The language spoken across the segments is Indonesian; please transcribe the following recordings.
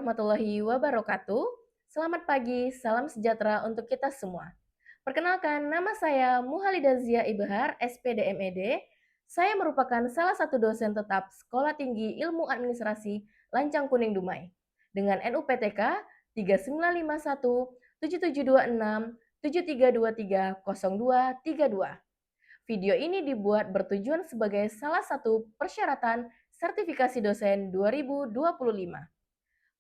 warahmatullahi wabarakatuh. Selamat pagi, salam sejahtera untuk kita semua. Perkenalkan, nama saya Muhalidah Zia Ibhar, SPD MED. Saya merupakan salah satu dosen tetap Sekolah Tinggi Ilmu Administrasi Lancang Kuning Dumai dengan NUPTK 3951 7726 7323 0232. Video ini dibuat bertujuan sebagai salah satu persyaratan sertifikasi dosen 2025.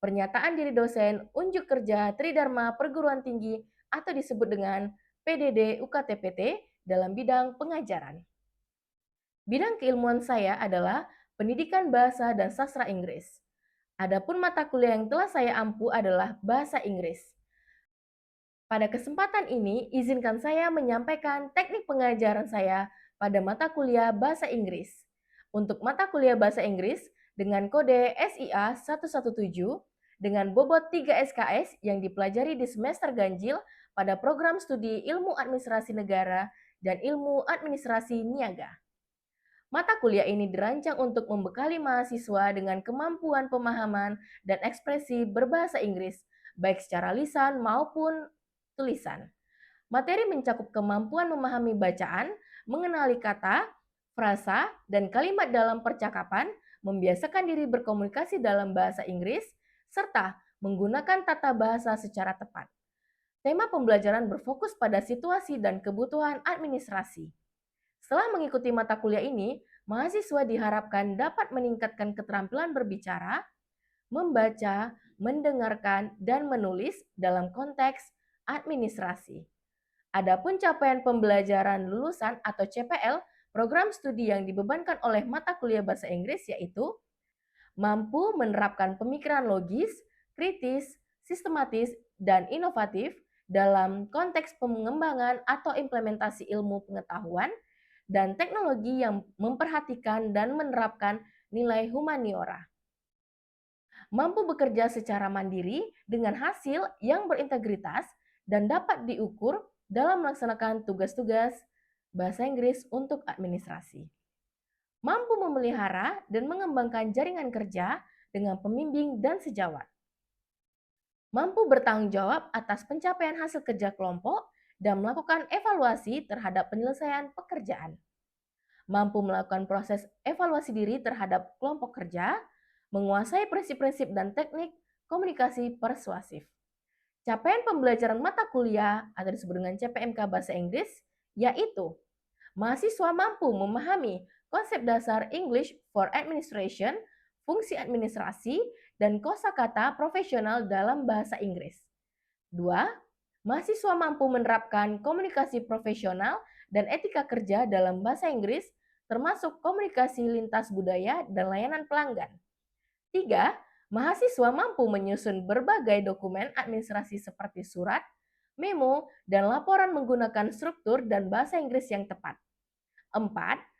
Pernyataan diri dosen unjuk kerja Tridharma Perguruan Tinggi atau disebut dengan PDD UKTPT dalam bidang pengajaran. Bidang keilmuan saya adalah pendidikan bahasa dan sastra Inggris. Adapun mata kuliah yang telah saya ampu adalah bahasa Inggris. Pada kesempatan ini, izinkan saya menyampaikan teknik pengajaran saya pada mata kuliah bahasa Inggris. Untuk mata kuliah bahasa Inggris dengan kode SIA 117 dengan bobot 3 SKS yang dipelajari di semester ganjil pada program studi Ilmu Administrasi Negara dan Ilmu Administrasi Niaga. Mata kuliah ini dirancang untuk membekali mahasiswa dengan kemampuan pemahaman dan ekspresi berbahasa Inggris, baik secara lisan maupun tulisan. Materi mencakup kemampuan memahami bacaan, mengenali kata, frasa, dan kalimat dalam percakapan, membiasakan diri berkomunikasi dalam bahasa Inggris, serta menggunakan tata bahasa secara tepat. Tema pembelajaran berfokus pada situasi dan kebutuhan administrasi. Setelah mengikuti mata kuliah ini, mahasiswa diharapkan dapat meningkatkan keterampilan berbicara, membaca, mendengarkan, dan menulis dalam konteks administrasi. Adapun capaian pembelajaran lulusan atau CPL, program studi yang dibebankan oleh mata kuliah bahasa Inggris yaitu mampu menerapkan pemikiran logis, kritis, sistematis, dan inovatif dalam konteks pengembangan atau implementasi ilmu pengetahuan dan teknologi yang memperhatikan dan menerapkan nilai humaniora. Mampu bekerja secara mandiri dengan hasil yang berintegritas dan dapat diukur dalam melaksanakan tugas-tugas bahasa Inggris untuk administrasi. Mampu memelihara dan mengembangkan jaringan kerja dengan pembimbing dan sejawat. Mampu bertanggung jawab atas pencapaian hasil kerja kelompok dan melakukan evaluasi terhadap penyelesaian pekerjaan. Mampu melakukan proses evaluasi diri terhadap kelompok kerja, menguasai prinsip-prinsip dan teknik komunikasi persuasif. Capaian pembelajaran mata kuliah atau disebut dengan CPMK Bahasa Inggris, yaitu mahasiswa mampu memahami konsep dasar English for Administration, fungsi administrasi, dan kosakata profesional dalam bahasa Inggris. 2. Mahasiswa mampu menerapkan komunikasi profesional dan etika kerja dalam bahasa Inggris, termasuk komunikasi lintas budaya dan layanan pelanggan. 3. Mahasiswa mampu menyusun berbagai dokumen administrasi seperti surat, memo, dan laporan menggunakan struktur dan bahasa Inggris yang tepat. 4.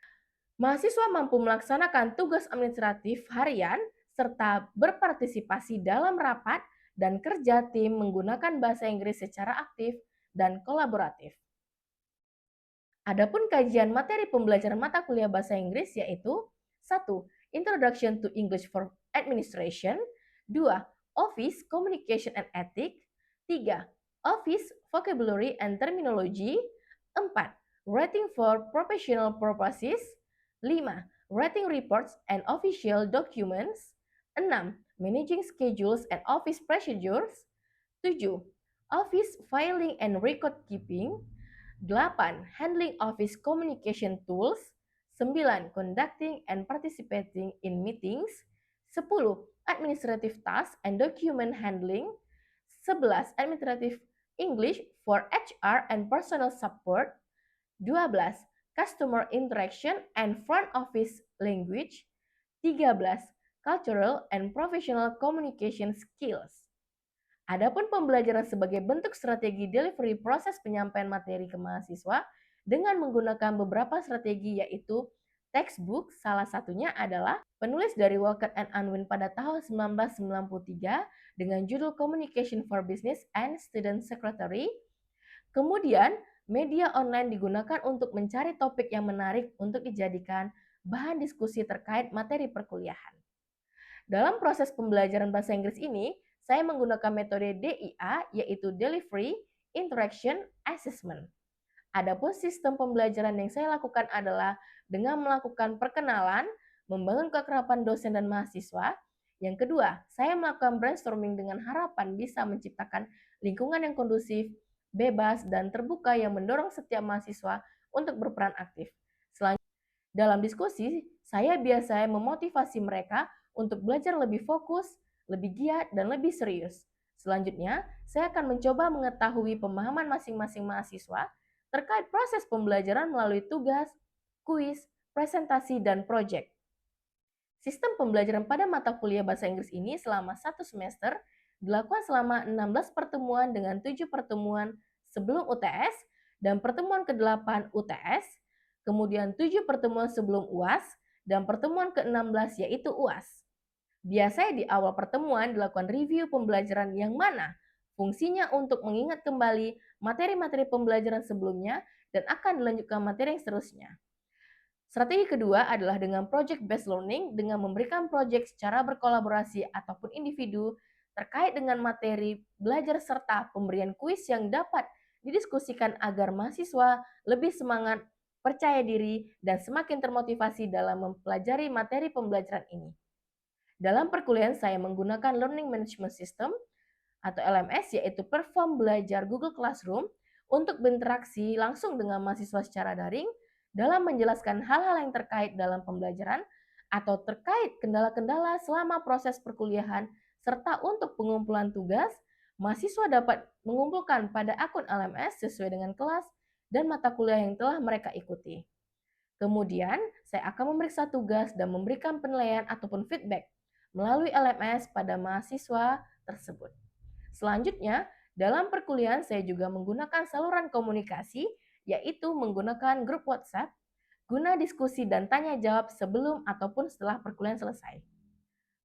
Mahasiswa mampu melaksanakan tugas administratif harian serta berpartisipasi dalam rapat dan kerja tim menggunakan bahasa Inggris secara aktif dan kolaboratif. Adapun kajian materi pembelajaran mata kuliah bahasa Inggris yaitu 1. Introduction to English for Administration, 2. Office Communication and Ethics, 3. Office Vocabulary and Terminology, 4. Writing for Professional Purposes, 5. Writing Reports and Official Documents, 6. Managing Schedules and Office Procedures, 7. Office Filing and Record Keeping, 8. Handling Office Communication Tools, 9. Conducting and participating in meetings, 10. Administrative Tasks and Document Handling, 11. Administrative English for HR and Personal Support, 12. Customer Interaction and Front Office Language, 13. Cultural and Professional Communication Skills. Adapun pembelajaran sebagai bentuk strategi delivery proses penyampaian materi ke mahasiswa dengan menggunakan beberapa strategi yaitu textbook, salah satunya adalah penulis dari Walker and Unwin pada tahun 1993 dengan judul Communication for Business and Student Secretary. Kemudian, media online digunakan untuk mencari topik yang menarik untuk dijadikan bahan diskusi terkait materi perkuliahan. Dalam proses pembelajaran bahasa Inggris ini, saya menggunakan metode DIA, yaitu Delivery Interaction Assessment. Adapun sistem pembelajaran yang saya lakukan adalah dengan melakukan perkenalan, membangun keakraban dosen dan mahasiswa. Yang kedua, saya melakukan brainstorming dengan harapan bisa menciptakan lingkungan yang kondusif, bebas, dan terbuka yang mendorong setiap mahasiswa untuk berperan aktif. Selanjutnya, dalam diskusi, saya biasanya memotivasi mereka untuk belajar lebih fokus, lebih giat, dan lebih serius. Selanjutnya, saya akan mencoba mengetahui pemahaman masing-masing mahasiswa terkait proses pembelajaran melalui tugas, kuis, presentasi, dan proyek. Sistem pembelajaran pada mata kuliah bahasa Inggris ini selama 1 semester dilakukan selama 16 pertemuan dengan 7 pertemuan sebelum UTS dan pertemuan ke-8 UTS, kemudian 7 pertemuan sebelum UAS, dan pertemuan ke-16 yaitu UAS. Biasanya di awal pertemuan dilakukan review pembelajaran yang mana fungsinya untuk mengingat kembali materi-materi pembelajaran sebelumnya dan akan dilanjutkan materi yang seterusnya. Strategi kedua adalah dengan project based learning dengan memberikan project secara berkolaborasi ataupun individu terkait dengan materi belajar serta pemberian kuis yang dapat didiskusikan agar mahasiswa lebih semangat, percaya diri, dan semakin termotivasi dalam mempelajari materi pembelajaran ini. Dalam perkuliahan saya menggunakan Learning Management System atau LMS, yaitu platform belajar Google Classroom untuk berinteraksi langsung dengan mahasiswa secara daring dalam menjelaskan hal-hal yang terkait dalam pembelajaran atau terkait kendala-kendala selama proses perkuliahan, serta untuk pengumpulan tugas, mahasiswa dapat mengumpulkan pada akun LMS sesuai dengan kelas dan mata kuliah yang telah mereka ikuti. Kemudian, saya akan memeriksa tugas dan memberikan penilaian ataupun feedback melalui LMS pada mahasiswa tersebut. Selanjutnya, dalam perkuliahan saya juga menggunakan saluran komunikasi, yaitu menggunakan grup WhatsApp, guna diskusi dan tanya jawab sebelum ataupun setelah perkuliahan selesai.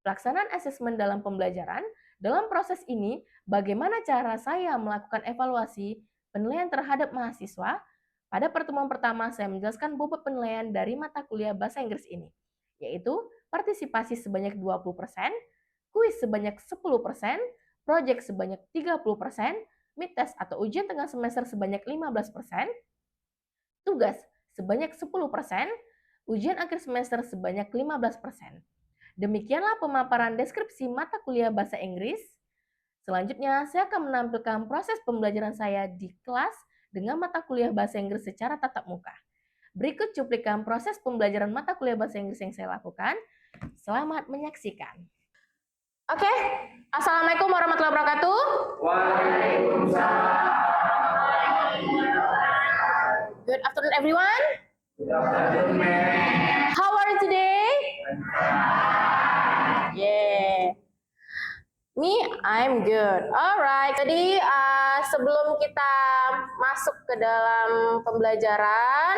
Pelaksanaan asesmen dalam pembelajaran, dalam proses ini, bagaimana cara saya melakukan evaluasi penilaian terhadap mahasiswa. Pada pertemuan pertama, saya menjelaskan bobot penilaian dari mata kuliah bahasa Inggris ini, yaitu partisipasi sebanyak 20%, kuis sebanyak 10%, proyek sebanyak 30%, mid-test atau ujian tengah semester sebanyak 15%, tugas sebanyak 10%, ujian akhir semester sebanyak 15%. Demikianlah pemaparan deskripsi mata kuliah bahasa Inggris. Selanjutnya, saya akan menampilkan proses pembelajaran saya di kelas dengan mata kuliah bahasa Inggris secara tatap muka. Berikut cuplikan proses pembelajaran mata kuliah bahasa Inggris yang saya lakukan. Selamat menyaksikan. Oke, Assalamualaikum warahmatullahi wabarakatuh. Waalaikumsalam. Good afternoon, everyone. Good afternoon, ma'am. How are you today? Yeah. Me, I'm good. Alright. Jadi sebelum kita masuk ke dalam pembelajaran,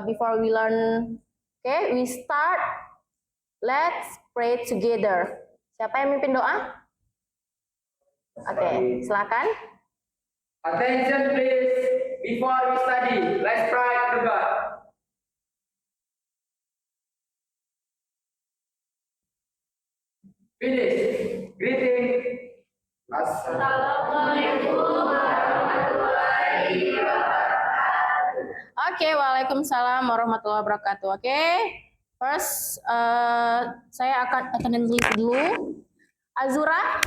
before we learn, okay, we start. Let's pray together. Siapa yang mimpin doa? Oke, silakan. Attention please. Before we study, let's pray to God. Finish. Greeting. Assalamualaikum warahmatullahi wabarakatuh. Oke, waalaikumsalam warahmatullahi wabarakatuh. Oke, first saya akan attendance list dulu. Azura,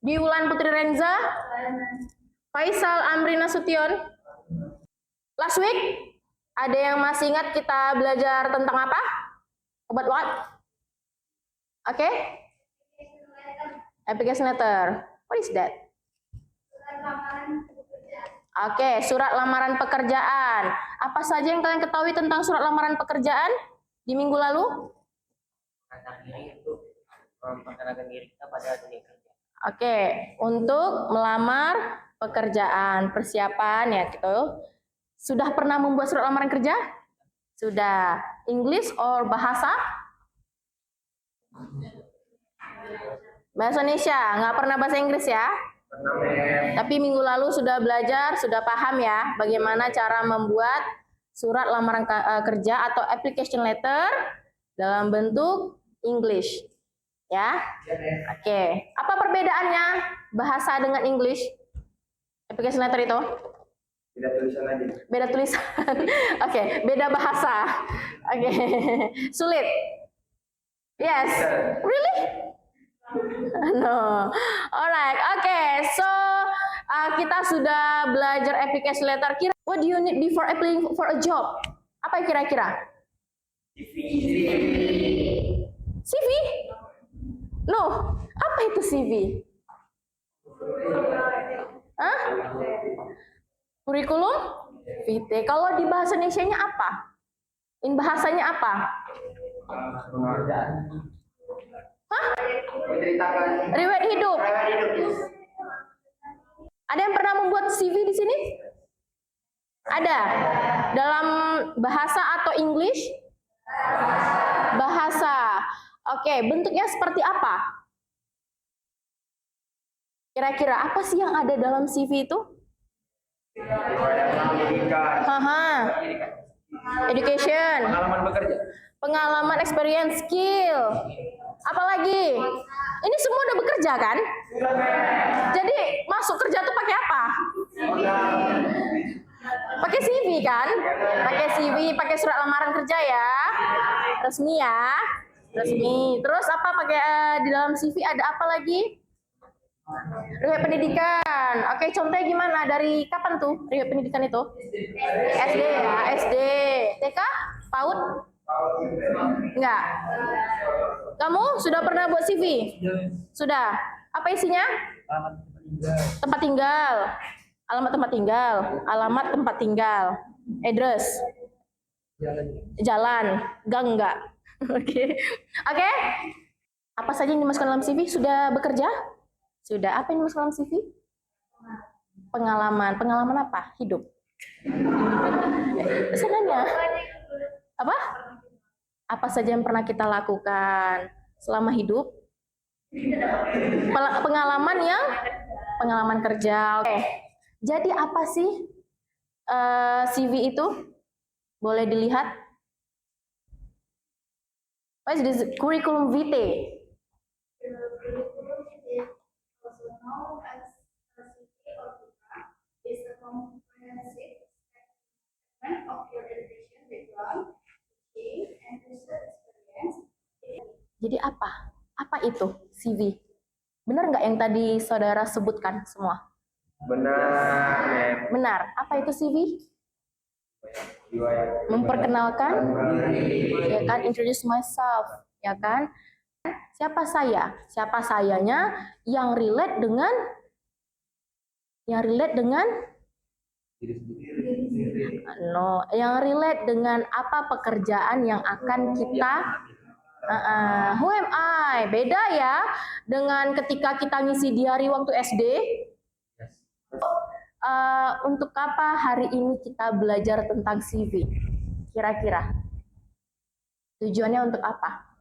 Diulan Putri Renza, Faisal Amri Nasution. Last week, ada yang masih ingat kita belajar tentang apa? About what? Oke, application letter. What is that? Oke, surat lamaran pekerjaan. Apa saja yang kalian ketahui tentang surat lamaran pekerjaan di minggu lalu? Memperkenalkan diri kita pada dunia kerja. Oke, untuk melamar pekerjaan, persiapan ya gitu. Sudah pernah membuat surat lamaran kerja? Sudah. English or bahasa? Bahasa Indonesia, nggak pernah bahasa Inggris ya? Tapi minggu lalu sudah belajar, sudah paham ya bagaimana cara membuat surat lamaran kerja atau application letter dalam bentuk English. Ya. Oke. Apa perbedaannya bahasa dengan English? Application letter itu? Beda tulisan aja. Beda tulisan. Oke, beda bahasa. Oke. Sulit. Yes. Really? No. Alright. Okay. So kita sudah belajar application letter. Kira, what do you need before applying for a job? Apa kira-kira? CV? No. Apa itu CV? Hah? Kurikulum vitae. Kalau di bahasa Indonesianya apa? In bahasanya apa? Hah? Menceritakan Riwayat hidup. riwayat hidup. Ada yang pernah membuat CV di sini? Ada. Dalam bahasa atau English? Bahasa. Oke, bentuknya seperti apa? Kira-kira apa sih yang ada dalam CV itu? Riwayat pendidikan. Haha. Education. Pengalaman bekerja. Pengalaman, experience, skill. Apalagi? Ini semua udah bekerja kan? Jadi masuk kerja tuh pakai apa? Pakai CV kan? Pakai CV, pakai surat lamaran kerja ya. Resmi ya. Resmi. Terus apa pakai di dalam CV ada apa lagi? Riwayat pendidikan. Oke, contohnya gimana? Dari kapan tuh riwayat pendidikan itu? SD ya, SD. TK? PAUD? Enggak. Kamu sudah pernah buat CV? Sudah. Apa isinya? Tempat tinggal. Alamat tempat tinggal. Alamat tempat tinggal. Address. Jalan. Gang enggak. Oke. Oke. Apa saja yang dimasukkan dalam CV? Sudah bekerja? Sudah. Apa yang dimasukkan dalam CV? Pengalaman. Pengalaman apa? Hidup. Sebenarnya apa? Apa saja yang pernah kita lakukan selama hidup? Pengalaman kerja. Oke. Jadi apa sih CV itu? Boleh dilihat. What is this curriculum vitae? Jadi apa? Apa itu CV? Benar nggak yang tadi saudara sebutkan semua? Benar. Benar. Apa itu CV? Memperkenalkan, ya kan? Introduce myself, ya kan? Siapa saya? Siapa sayanya yang relate dengan no, yang relate dengan apa pekerjaan yang akan kita who am I? Beda ya dengan ketika kita ngisi diary waktu SD. Untuk apa hari ini kita belajar tentang CV? Kira-kira tujuannya untuk apa?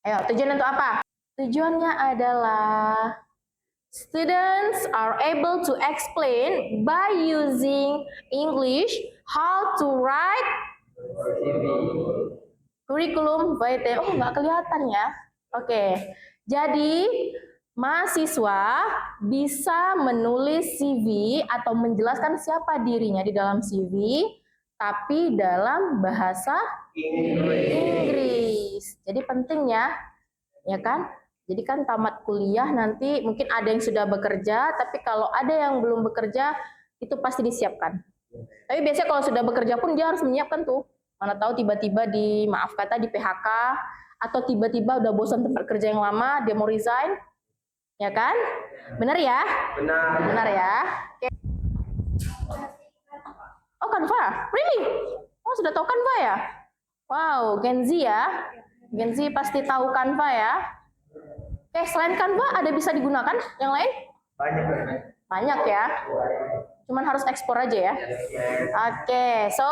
Ayo, tujuannya untuk apa? Tujuannya adalah students are able to explain by using English how to write curriculum vitae. Oh, nggak kelihatan ya? Oke. Jadi mahasiswa bisa menulis CV atau menjelaskan siapa dirinya di dalam CV, tapi dalam bahasa Inggris. Jadi penting ya kan? Jadi kan tamat kuliah nanti mungkin ada yang sudah bekerja, tapi kalau ada yang belum bekerja itu pasti disiapkan. Tapi biasanya kalau sudah bekerja pun dia harus menyiapkan tuh. Mana tahu tiba-tiba di maaf kata di PHK atau tiba-tiba udah bosan tempat kerja yang lama, dia mau resign. Ya kan? Benar ya? Benar. Benar ya? Oke. Oh, Canva? Really? Oh, sudah tahu Canva ya? Wow, Gen Z ya? Gen Z pasti tahu Canva ya? Oke, selain Canva ada bisa digunakan yang lain? Banyak. Banyak ya? Cuman harus ekspor aja ya? Oke, so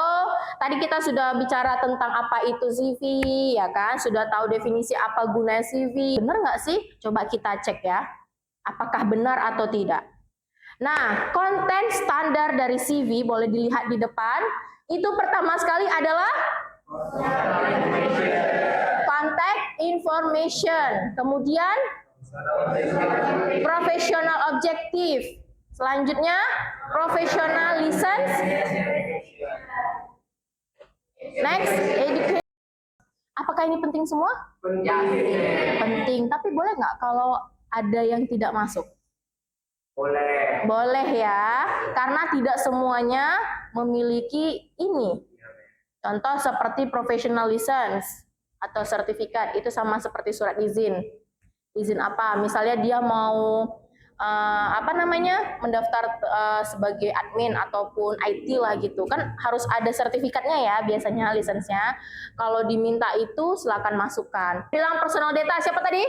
tadi kita sudah bicara tentang apa itu CV, ya kan? Sudah tahu definisi apa gunanya CV. Benar nggak sih? Coba kita cek ya. Apakah benar atau tidak? Nah, konten standar dari CV boleh dilihat di depan. Itu pertama sekali adalah contact information. Kemudian professional objective. Selanjutnya professional license. Next, education. Apakah ini penting semua? Ya. Penting, tapi boleh nggak kalau ada yang tidak masuk? Boleh. Boleh ya, karena tidak semuanya memiliki ini. Contoh seperti professional license atau sertifikat, itu sama seperti surat izin. Izin apa? Misalnya dia mau mendaftar sebagai admin ataupun IT lah gitu, kan harus ada sertifikatnya ya biasanya lisensinya. Kalau diminta itu silakan masukkan. Bilang personal data siapa tadi?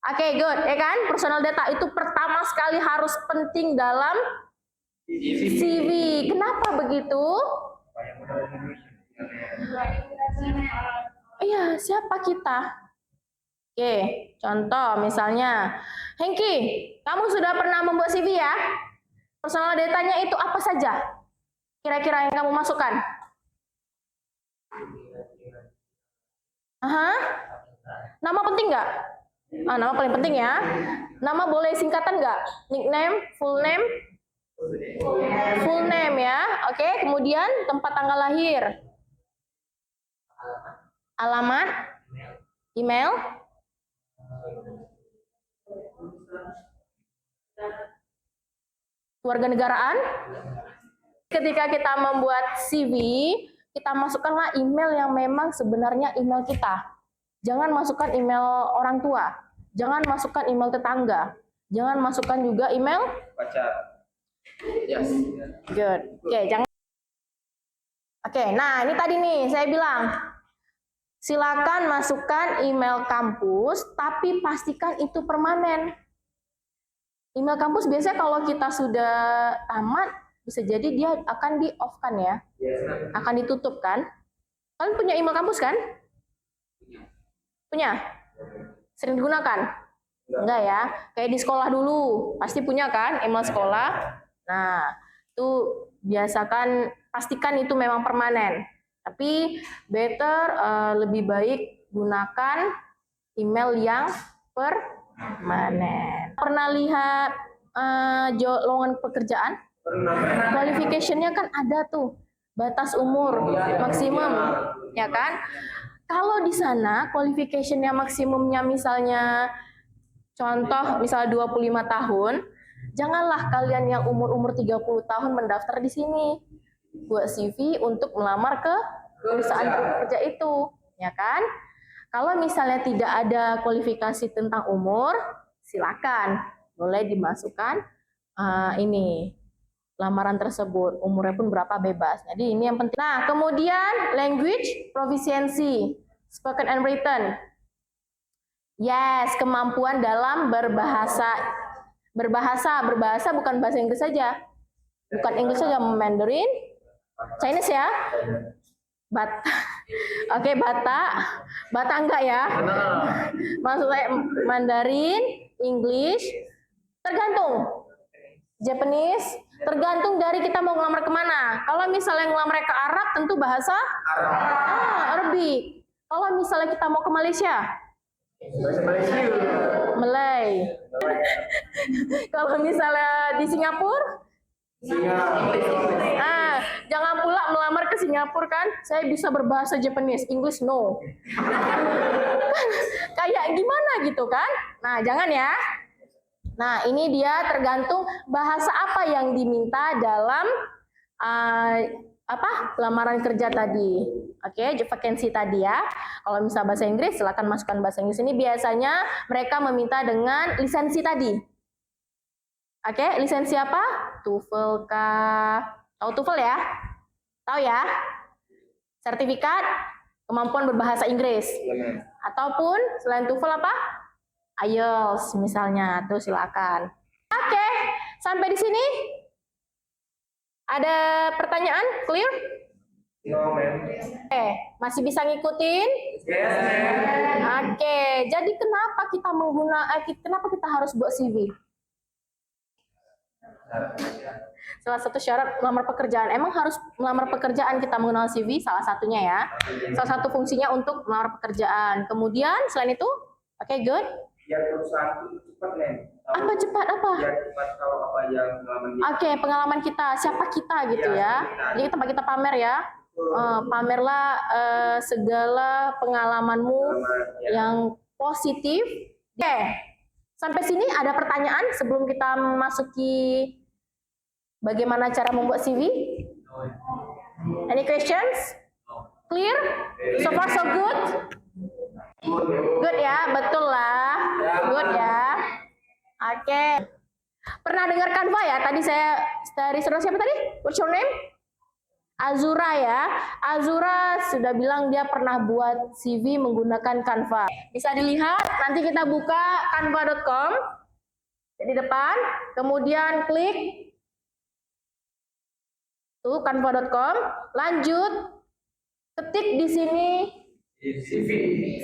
Oke, good, ya kan? Personal data itu pertama sekali harus penting dalam CV. Kenapa begitu? Iya, siapa kita? Oke, contoh misalnya, Hengki, kamu sudah pernah membuat CV ya? Personal datanya itu apa saja? Kira-kira yang kamu masukkan? Aha. Nama penting nggak? Nama paling penting ya. Nama boleh singkatan nggak? Nickname, full name? Full name ya. Oke, kemudian tempat tanggal lahir. Alamat? Email? Kewarganegaraan. Ketika kita membuat CV, kita masukkanlah email yang memang sebenarnya email kita. Jangan masukkan email orang tua, jangan masukkan email tetangga, jangan masukkan juga email Pacar. Yes. good. Oke, jangan. Oke, nah ini tadi nih saya bilang, silakan masukkan email kampus, tapi pastikan itu permanen. Email kampus biasanya kalau kita sudah tamat, bisa jadi dia akan di off kan ya, akan ditutup kan. Kalian punya email kampus kan? Punya? Sering digunakan? Enggak ya, kayak di sekolah dulu, pasti punya kan email sekolah. Nah, itu biasakan, pastikan itu memang permanen. Tapi better, lebih baik gunakan email yang permanen. Pernah lihat lowongan pekerjaan? Qualification-nya kan ada tuh, batas umur maksimum, ya kan? Kalau di sana qualification-nya maksimumnya misalnya contoh misalnya 25 tahun, janganlah kalian yang umur-umur 30 tahun mendaftar di sini. Buat CV untuk melamar ke perusahaan kerja itu, ya kan? Kalau misalnya tidak ada kualifikasi tentang umur, silakan boleh dimasukkan ini lamaran tersebut, umurnya pun berapa bebas. Jadi ini yang penting. Nah, kemudian language proficiency, spoken and written. Yes, kemampuan dalam berbahasa. Berbahasa bukan bahasa Inggris saja. Bukan Inggris saja, Mandarin, Chinese ya. Oke, Bata enggak ya? Maksud saya Mandarin, English, tergantung. Japanese, tergantung dari kita mau ngelamar kemana. Kalau misalnya ngelamar ke Arab, tentu bahasa Arabic. Kalau misalnya kita mau ke Malaysia, Malay. Kalau misalnya di Singapura, jangan pula melamar ke Singapura kan, saya bisa berbahasa Japanese, English no. Kayak gimana gitu kan? Nah, jangan ya. Nah, ini dia tergantung bahasa apa yang diminta dalam lamaran kerja tadi. Oke, job vacancy tadi ya. Kalau misalnya bahasa Inggris, silakan masukkan bahasa Inggris. Ini biasanya mereka meminta dengan lisensi tadi. Oke, lisensi apa? TOEFL kah? Tahu TOEFL ya? Tahu ya? Sertifikat kemampuan berbahasa Inggris. Ataupun selain TOEFL apa? IELTS misalnya, tuh silakan. Oke, sampai di sini ada pertanyaan? Clear? No, ma'am. Masih bisa ngikutin? Yes, ma'am. Oke, jadi kenapa kita kenapa kita harus buat CV? Salah satu syarat melamar pekerjaan. Emang harus melamar pekerjaan kita mengenal CV, salah satunya ya. Salah satu fungsinya untuk melamar pekerjaan. Kemudian selain itu, oke, good. Biar perusahaan itu cepat, Nen. Apa cepat apa? Biar cepat tahu apa yang pengalaman kita. Oke, pengalaman kita, siapa kita gitu ya. Jadi tempat kita pamer ya. Pamerlah segala pengalamanmu yang positif. Oke, sampai sini ada pertanyaan sebelum kita memasuki bagaimana cara membuat CV? Any questions? Clear? So far so good? Good ya, betul lah. Good ya. Oke. Pernah dengar Canva ya? Tadi saya dari saudara siapa tadi? What's your name? Azura ya. Azura sudah bilang dia pernah buat CV menggunakan Canva. Bisa dilihat, nanti kita buka canva.com di depan, kemudian klik tuh canva.com, lanjut ketik di sini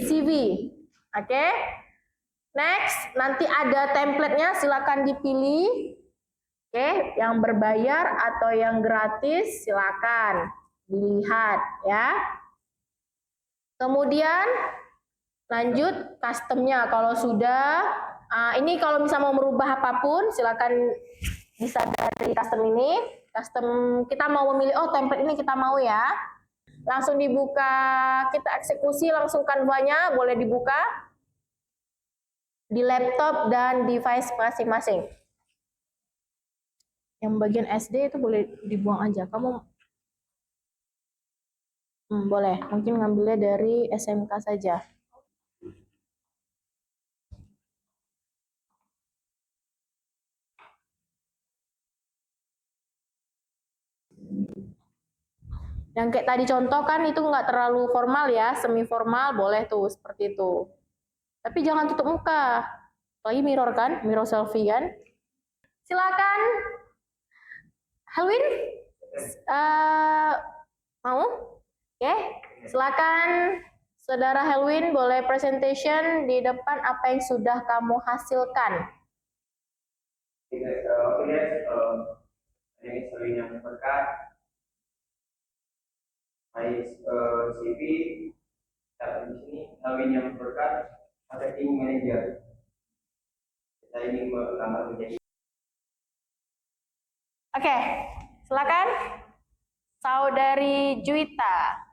CV. Oke. Next, nanti ada template-nya, silakan dipilih. Oke, yang berbayar atau yang gratis silakan dilihat ya. Kemudian lanjut custom-nya kalau sudah. Ini kalau misalnya mau merubah apapun silakan bisa dari custom ini. Custom kita mau memilih, oh template ini kita mau ya. Langsung dibuka, kita eksekusi langsung Canva-nya, boleh dibuka di laptop dan device masing-masing. Yang bagian SD itu boleh dibuang aja. Kamu boleh, mungkin ngambilnya dari SMK saja. Yang kayak tadi contoh kan itu nggak terlalu formal ya, semi formal boleh tuh seperti itu. Tapi jangan tutup muka, lagi mirror kan, mirror selfie kan. Silakan, Helwin, mau? Oke, silakan Saudara Helwin boleh presentation di depan apa yang sudah kamu hasilkan. Oke guys, ini Helwin yang berkat. CV, di sini Helwin yang berkat. Marketing manager. Kita ini melamar menjadi. Oke, silakan Saudari Juwita,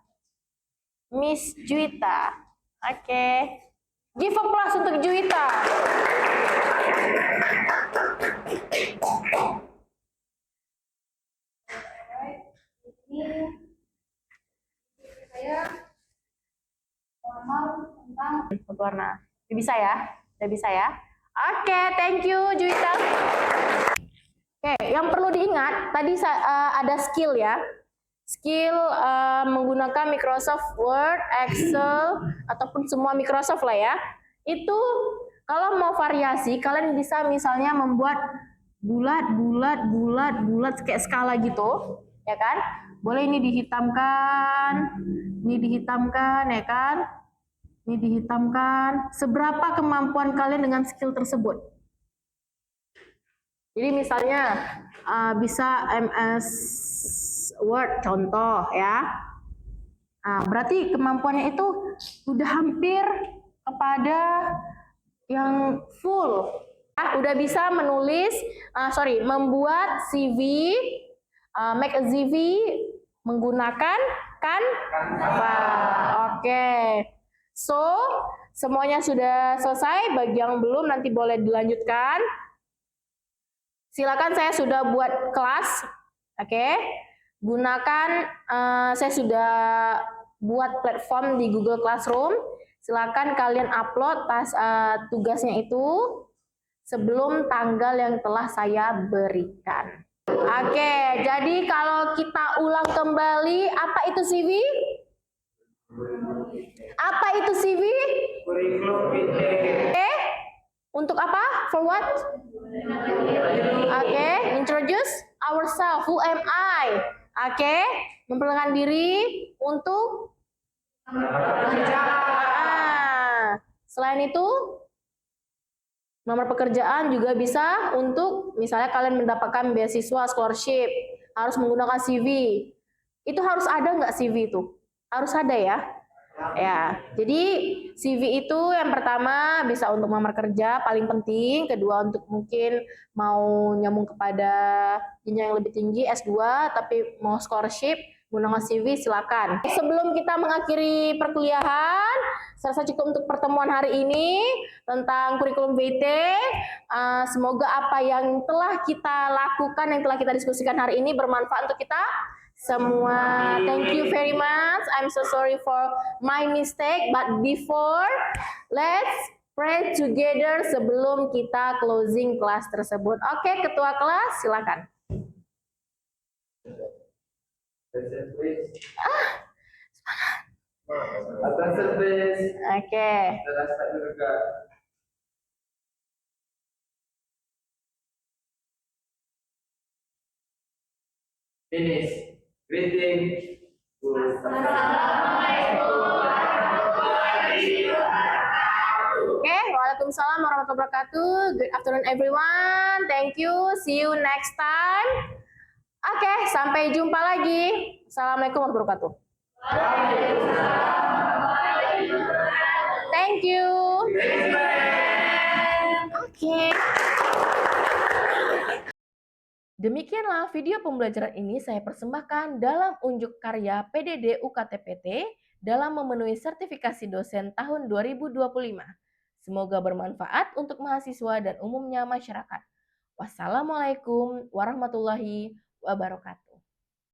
Miss Juwita. Oke, give applause untuk Juwita. Ini saya melamar tentang Warna. Bisa ya? Udah bisa ya? Oke, thank you Juwita. Oke, yang perlu diingat tadi ada skill ya. Skill menggunakan Microsoft Word, Excel ataupun semua Microsoft lah ya. Itu kalau mau variasi kalian bisa misalnya membuat bulat kayak skala gitu, ya kan? Boleh ini dihitamkan ya kan? Ini dihitamkan. Seberapa kemampuan kalian dengan skill tersebut? Jadi misalnya bisa MS Word contoh ya. Berarti kemampuannya itu sudah hampir kepada yang full. Udah bisa menulis, membuat CV, make a CV menggunakan Canva. Oke. So, semuanya sudah selesai. Bagi yang belum nanti boleh dilanjutkan. Silakan, saya sudah buat kelas. Oke. Gunakan, saya sudah buat platform di Google Classroom. Silakan kalian upload tugasnya itu sebelum tanggal yang telah saya berikan. Oke, jadi kalau kita ulang kembali, apa itu CV? Apa itu CV? Oke, untuk apa? For what? Oke, introduce ourselves. Who am I? Oke, memperkenalkan diri untuk selain itu Melamar pekerjaan juga bisa untuk misalnya kalian mendapatkan beasiswa, scholarship, harus menggunakan CV. Itu harus ada nggak CV itu? Harus ada ya. Ya, jadi CV itu yang pertama bisa untuk melamar kerja paling penting, kedua untuk mungkin mau nyambung kepada jenjang yang lebih tinggi S2 tapi mau scholarship menggunakan CV silakan. Sebelum kita mengakhiri perkuliahan, saya rasa cukup untuk pertemuan hari ini tentang kurikulum VT. Semoga apa yang telah kita lakukan, yang telah kita diskusikan hari ini bermanfaat untuk kita semua. Thank you very much. I'm so sorry for my mistake, but before let's pray together sebelum kita closing kelas tersebut. Oke, ketua kelas silakan. Attention please. Attention please. Oke. Kita start dulu guys. Finish. Greeting. Oke, waalaikumsalam warahmatullahi wabarakatuh. Good afternoon everyone. Thank you. See you next time. Oke, sampai jumpa lagi. Assalamualaikum warahmatullahi wabarakatuh. Thank you. Oke. Demikianlah video pembelajaran ini saya persembahkan dalam unjuk karya PDD UKTPT dalam memenuhi sertifikasi dosen tahun 2025. Semoga bermanfaat untuk mahasiswa dan umumnya masyarakat. Wassalamualaikum warahmatullahi wabarakatuh.